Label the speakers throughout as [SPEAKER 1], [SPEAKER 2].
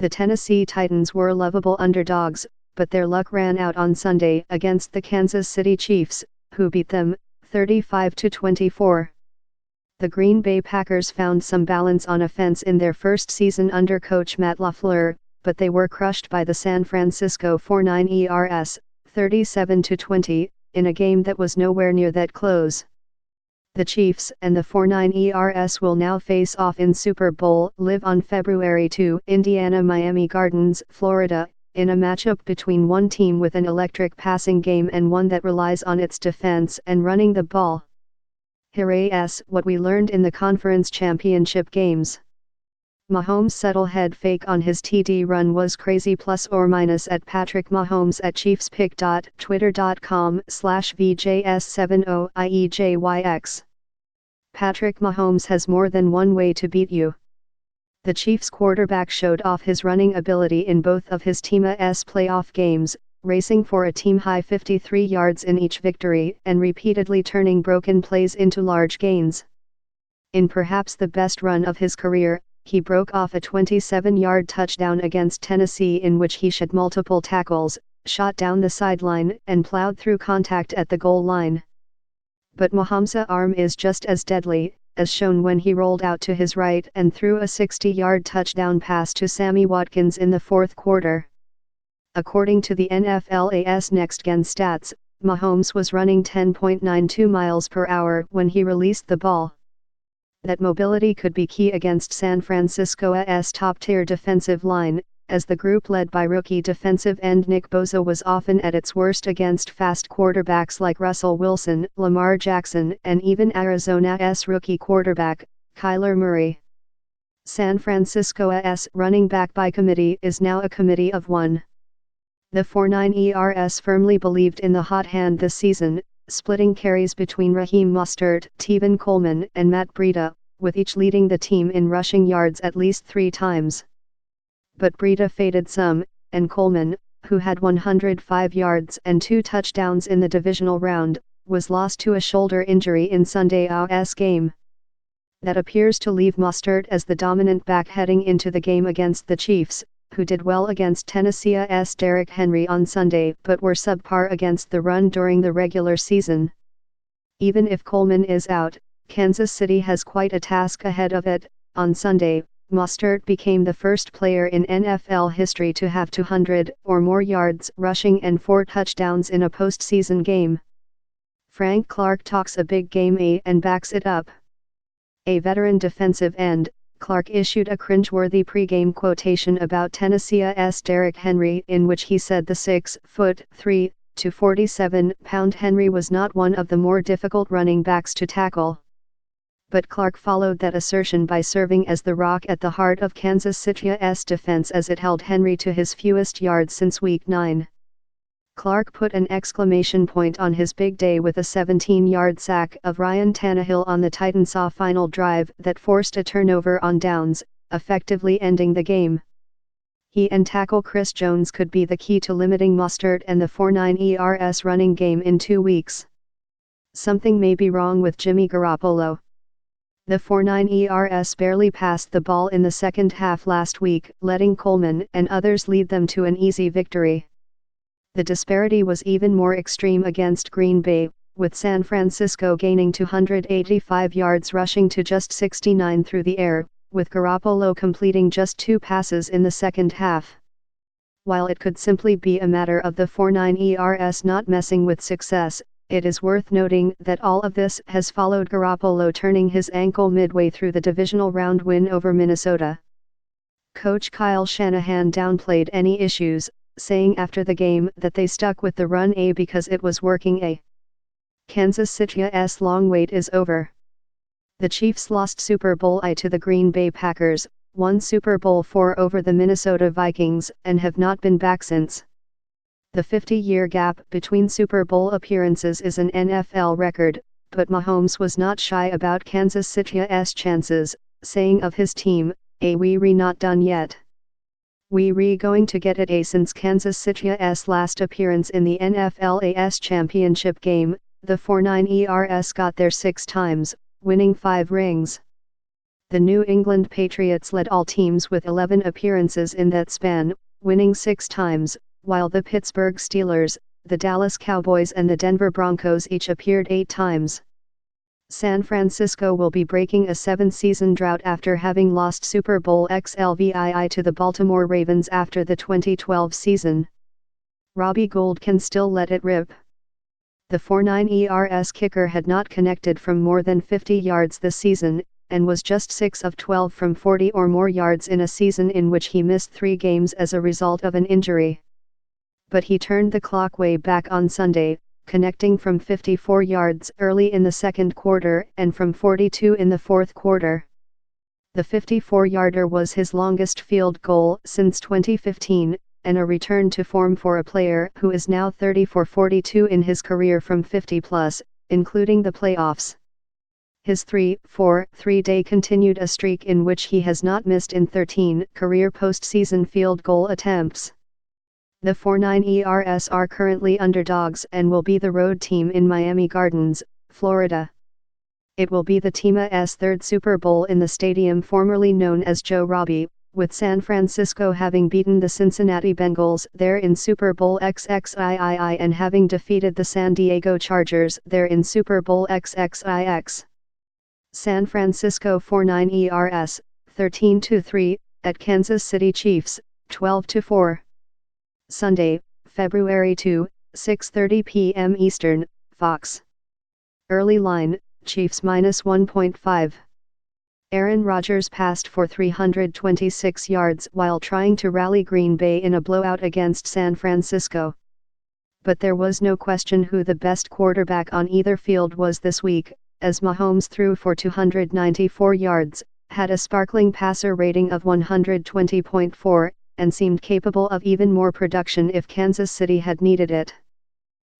[SPEAKER 1] The Tennessee Titans were lovable underdogs, but their luck ran out on Sunday against the Kansas City Chiefs, who beat them, 35-24. The Green Bay Packers found some balance on offense in their first season under coach Matt LaFleur, but they were crushed by the San Francisco 49ers, 37-20, in a game that was nowhere near that close. The Chiefs and the 49ers will now face off in Super Bowl Live on February 2, Miami Gardens, Florida, in a matchup between one team with an electric passing game and one that relies on its defense and running the ball. Here's what we learned in the conference championship games. Mahomes' settle head fake on his TD run was crazy. Plus or minus at Patrick Mahomes at ChiefsPick. Twitter.com/VJS70IEJYX. Patrick Mahomes has more than one way to beat you. The Chiefs quarterback showed off his running ability in both of his team's playoff games, racing for a team-high 53 yards in each victory and repeatedly turning broken plays into large gains. In perhaps the best run of his career, he broke off a 27-yard touchdown against Tennessee in which he shed multiple tackles, shot down the sideline and plowed through contact at the goal line. But Mahomes' arm is just as deadly, as shown when he rolled out to his right and threw a 60-yard touchdown pass to Sammy Watkins in the fourth quarter. According to the N.F.L.'s Next Gen stats, Mahomes was running 10.92 miles per hour when he released the ball. That mobility could be key against San Francisco's top-tier defensive line, as the group led by rookie defensive end Nick Bosa was often at its worst against fast quarterbacks like Russell Wilson, Lamar Jackson, and even Arizona's rookie quarterback, Kyler Murray. San Francisco's running back by committee is now a committee of one. The 49ers firmly believed in the hot hand this season, splitting carries between Raheem Mostert, Tevin Coleman, and Matt Breida, with each leading the team in rushing yards at least 3 times. But Breida faded some, and Coleman, who had 105 yards and 2 touchdowns in the divisional round, was lost to a shoulder injury in Sunday's game. That appears to leave Mostert as the dominant back heading into the game against the Chiefs, who did well against Tennessee's Derrick Henry on Sunday but were subpar against the run during the regular season. Even if Coleman is out, Kansas City has quite a task ahead of it. On Sunday, Mostert became the first player in NFL history to have 200 or more yards rushing and 4 touchdowns in a postseason game. Frank Clark talks a big game and backs it up. A veteran defensive end, Clark issued a cringeworthy pregame quotation about Tennessee's Derrick Henry in which he said the 6'3", 247-pound Henry was not one of the more difficult running backs to tackle. But Clark followed that assertion by serving as the rock at the heart of Kansas City's defense as it held Henry to his fewest yards since Week 9. Clark put an exclamation point on his big day with a 17-yard sack of Ryan Tannehill on the Titans' final drive that forced a turnover on downs, effectively ending the game. He and tackle Chris Jones could be the key to limiting Mostert and the 49ers running game in 2 weeks. Something may be wrong with Jimmy Garoppolo. The 49ers barely passed the ball in the second half last week, letting Coleman and others lead them to an easy victory. The disparity was even more extreme against Green Bay, with San Francisco gaining 285 yards rushing to just 69 through the air, with Garoppolo completing just 2 passes in the second half. While it could simply be a matter of the 49ers not messing with success, it is worth noting that all of this has followed Garoppolo turning his ankle midway through the divisional round win over Minnesota. Coach Kyle Shanahan downplayed any issues, saying after the game that they stuck with the run because it was working. Kansas City's long wait is over. The Chiefs lost Super Bowl I to the Green Bay Packers, won Super Bowl IV over the Minnesota Vikings, and have not been back since. The 50-year gap between Super Bowl appearances is an NFL record, but Mahomes was not shy about Kansas City's chances, saying of his team, "We not done yet. We going to get it since Kansas City's last appearance in the NFL's championship game, the 49ers got there 6 times, winning 5 rings." The New England Patriots led all teams with 11 appearances in that span, winning 6 times, while the Pittsburgh Steelers, the Dallas Cowboys and the Denver Broncos each appeared 8 times. San Francisco will be breaking a 7-season drought after having lost Super Bowl XLVII to the Baltimore Ravens after the 2012 season. Robbie Gould can still let it rip. The 4.9 ERS kicker had not connected from more than 50 yards this season, and was just 6 of 12 from 40 or more yards in a season in which he missed 3 games as a result of an injury. But he turned the clock way back on Sunday, connecting from 54 yards early in the second quarter and from 42 in the fourth quarter. The 54-yarder was his longest field goal since 2015, and a return to form for a player who is now 30 for 42 in his career from 50+, including the playoffs. His 3-for-3 day continued a streak in which he has not missed in 13 career postseason field goal attempts. The 4.9 ERS are currently underdogs and will be the road team in Miami Gardens, Florida. It will be the team's third Super Bowl in the stadium formerly known as Joe Robbie, with San Francisco having beaten the Cincinnati Bengals there in Super Bowl XXIII and having defeated the San Diego Chargers there in Super Bowl XXIX. San Francisco 4.9 ERS, 13-3, at Kansas City Chiefs, 12-4. Sunday, February 2, 6:30 p.m. Eastern, Fox. Early line, Chiefs -1.5. Aaron Rodgers passed for 326 yards while trying to rally Green Bay in a blowout against San Francisco. But there was no question who the best quarterback on either field was this week, as Mahomes threw for 294 yards, had a sparkling passer rating of 120.4, and seemed capable of even more production if Kansas City had needed it.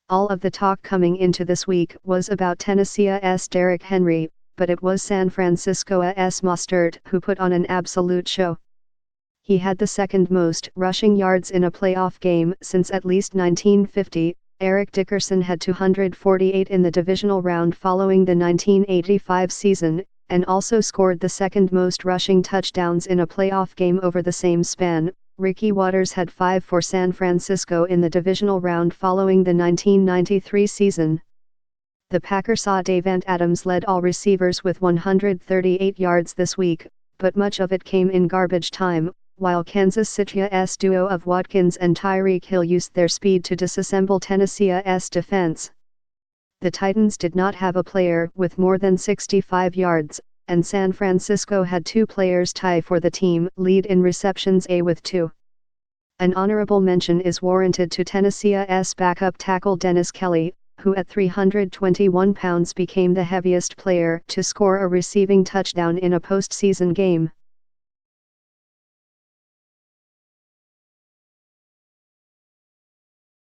[SPEAKER 1] All of the talk coming into this week was about Tennessee's Derrick Henry, but it was San Francisco's Mostert who put on an absolute show. He had the second most rushing yards in a playoff game since at least 1950. Eric Dickerson had 248 in the divisional round following the 1985 season, and also scored the second most rushing touchdowns in a playoff game over the same span. Ricky Watters had 5 for San Francisco in the divisional round following the 1993 season. The Packers saw Davante Adams led all receivers with 138 yards this week, but much of it came in garbage time, while Kansas City's duo of Watkins and Tyreek Hill used their speed to disassemble Tennessee's defense. The Titans did not have a player with more than 65 yards, and San Francisco had 2 players tie for the team lead in receptions with 2. An honorable mention is warranted to Tennessee's backup tackle Dennis Kelly, who at 321 pounds became the heaviest player to score a receiving touchdown in a postseason game.